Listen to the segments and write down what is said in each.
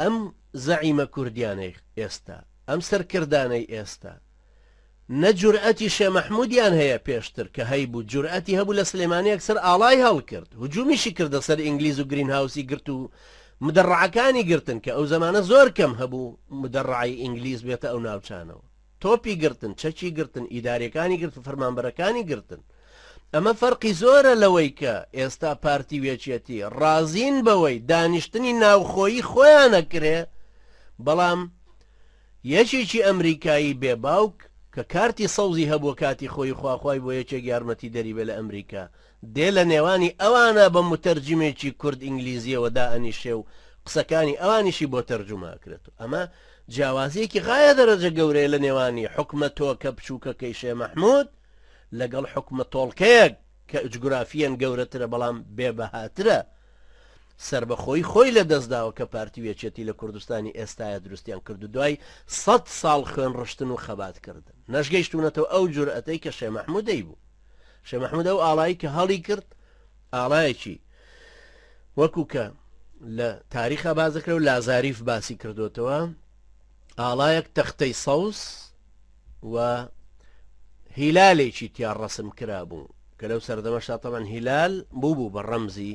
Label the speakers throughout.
Speaker 1: ئەم زەعیمە کوردیانەی ئێستا ئەم سەرکردانەی ئێستا نەجورئەتی شێ مەحموودیان هەیە پێشتر کە هەیبوو جورئەتی هەبوو لە سلێمانیەک سەر ئاڵای هەڵکرد هجومیشی کردە سەر ئینگلیز و گرین هاوسی گرت و مدەڕعەکانی گرتن کە ئەو زەمانە زۆر کەم هەبوو مدەڕعی ئینگلیز بێتە ئەو ناوچانەوە تۆپی گرتن چەکی گرتن ئیدارەکانی گرت و فەرمانبەرەکانی گرتن ئەمە فەرقی زۆرە لەوەی کە ئێستا پارتی وێچێتی ڕازین بەوەی دانیشتنی ناوخۆیی خۆیان نەکرێ بەڵام یەکێکی ئەمریکایی بێباوک کە کارتی سەوزی هەبوو کاتی خۆی خواخوای بۆ یەکێک یارمەتی دەریبێ لە ئەمریکا دێ لە نێوانی ئەوانە بە متەرجمێکی کورد ئینگلیزیەوە دائەنیشێ و قسەکانی ئەوانیشی بۆ تەرجمەکرێت ئەمە جیاوازیەکی غایە دەرەجە گەورەیە لە نێوانی حکومە تۆکە بچووکەکەی شێ مەحموود لەگەڵ حکومە تۆڵکەیەک کە ئجگرافیەن گەورەترە بەڵام بێبەهاترە سربەخۆی خۆی لە دەستداوە کە پارتی وێچێتی لە کوردستانی ئێستاە دروستیان کرد و دوای 100 ساڵ خوێن ڕشتن و خەباتکردن نەشگەیشتونەتەوە ئەو جورئەتەی کە شێ مەحموودەی بوو شێ مەحموود ئەو ئاڵایی کە هەڵی کرد ئاڵایەکی وەکو کە لە تاریخە بازەکرە و لازاریف باسی کردوتەوە ئاڵایەک تەختەی سەوز و هیلالێکی تیا ڕەسم کرا بوو کە لەو سەردەمەشتا تەمان هیلال بوو بە ڕەمزی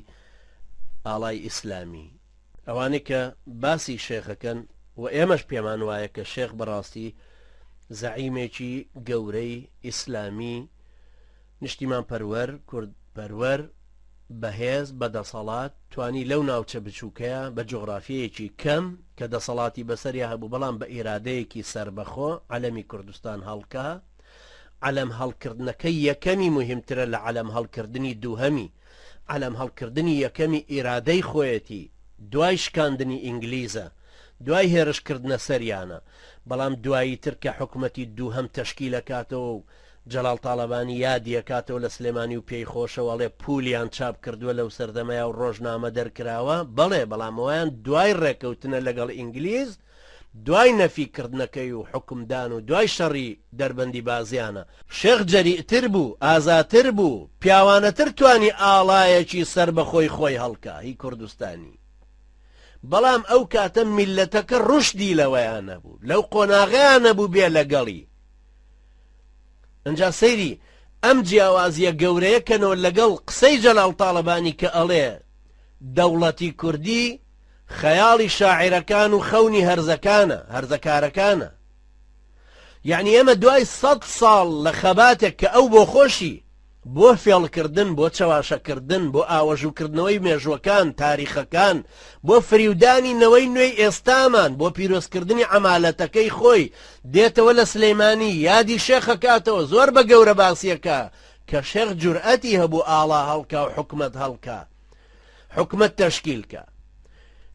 Speaker 1: ئاڵای ئیسلامی ئەوانەی کە باسی شێخەکەن و ئێمەش پێمان وایە کە شێخ بەڕاستی زەعیمێکی گەورەی ئیسلامی نیشتیمان پەروەر کورد پەروەر بەهێز بەدەسەڵات توانی لەو ناوچە بچووکەیە بە جۆغرافیەیەکی کەم کە دەسەڵاتی بەسەریا هەبوو بەڵام بە ئیرادەیەکی سربەخۆ عەلەمی کوردستان هەڵکا عەلەم هەڵکردنەکەی یەکەمی مهمترە لە عەلەم هەڵکردنی دووهەمی عەلەم هەڵکردنی یەکەمی ئیرادەی خۆیەتی دوای شکاندنی ئینگلیزە دوای هێرشکردنە سەریانە بەڵام دوایی تر کە حکومەتی دووهەم تەشکیلەکاتەوە و جەلال تاڵەبانی یادیەکاتەوە لە سلێمانی و پێی خۆشەوەڵێ پولیان چاپ کردووە لەو سەردەمەیە و ڕۆژنامە دەرکراوە بەڵێ بەڵامەوەیان دوای ڕێکەوتنە لەگەڵ ئینگلیز دوای نەفیکردنەکەی و حکمدان و دوای شەڕی دەربەندی بازیانە شێخ جەریئتر بوو ئازاتر بوو پیاوانەتر توانی ئاڵایەکی سەر بەخۆی خۆی هەڵکا هی کوردستانی بەڵام ئەو کاتە میلەتەکە ڕوشدی لەوەیان نەبوو لەو قۆناغەیان نەبوو بێ لەگەڵی ئەنجا سەیری ئەم جیاوازیە گەورەیەکەنەوە لەگەڵ قسەی جەلال تاڵەبانی کە ئەڵێ دەوڵەتی کوردی خەیاڵی شاعیرەکان و خەونی هەرزەکارەکانە یعنی ئێمە دوای 100 ساڵ لە خەباتێک کە ئەو بۆ خۆشی بۆ فێڵکردن بۆ چەواشەکردن بۆ ئاوەژووکردنەوەی مێژوەکان تاریخەکان بۆ فریودانی نەوەی نوێی ئێستامان بۆ پیرۆزکردنی عەمالەتەکەی خۆی دێتەوە لە سلەیمانی یادی شێخەکاتەوە زۆر بە گەورە باسیەکە کە شێخ جورئەتی هەبوو ئاڵا هەڵکا و حکومەت هەڵکا حکومەت تەشکیلکە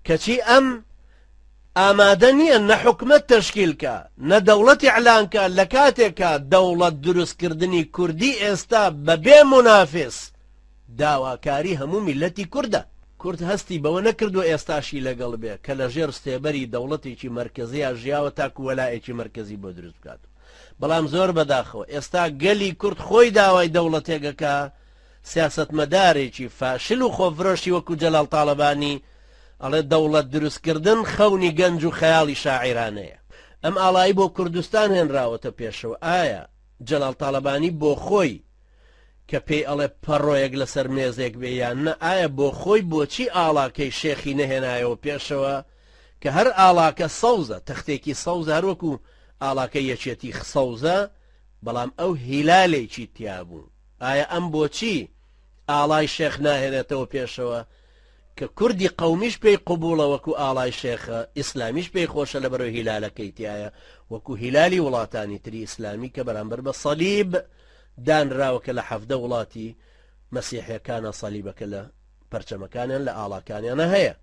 Speaker 1: کەچی ئەم ئامادە نییە نە حکومەت تەشکیلکە نە دەوڵەتی ئیعلانکە لە کاتێکە دەوڵەت دروستکردنی کوردی ئێستا بەبێ منافس داواکاری هەموو میلەتی کوردە کورد هەستی بەوە نەکردو ئێستاشی لەگەڵ بێ کە لە ژێر ستێبەری دەوڵەتێکی مەرکەزیە ژیاوە تاکو وەلایەکی مەرکەزی بۆ دروست بکات بەڵام زۆر بەداخەوە ئێستا گەلی کورد خۆی داوای دەوڵەتێکەکە سیاسەتمەدارێکی فاشل و خۆفرۆشی وەکو جەلال تاڵەبانی ئەڵێ دەوڵەت دروستکردن خەونی گەنج و خەیاڵی شاعیرانەیە ئەم ئاڵایی بۆ کوردستان هێنراوەتە پێشەوە ئایا جەلال تاڵەبانی بۆ خۆی کە پێی ئەڵێ پەڕۆیەک لەسەر مێزێک بێ یان نە ئایا بۆ خۆی بۆچی ئاڵاکەی شێخی نەهێنایەوە پێشەوە کە هەر ئاڵاکە سەوزە تەختێکی سەوزە هەروەکو ئاڵاکە یەکێتی سەوزە بەڵام ئەو هیلالێکی تیابوو ئایا ئەم بۆچی ئاڵای شێخ ناهێنێتەوە پێشەوە کە کوردی قەومیش پێی قبوڵە وەکو ئاڵای شێخە ئیسلامیش پێی خۆشە لە بەرەو هیلالەکەی تایە وەکو هیلالی وڵاتانی تری ئیسلامی کە بەرامبەر بە سەلیب دانراوەکە لە 17 وڵاتی مەسیحیەکانە سەلیبەکە لە پەرچەمەکانیان لە ئاڵاکانیانە هەیە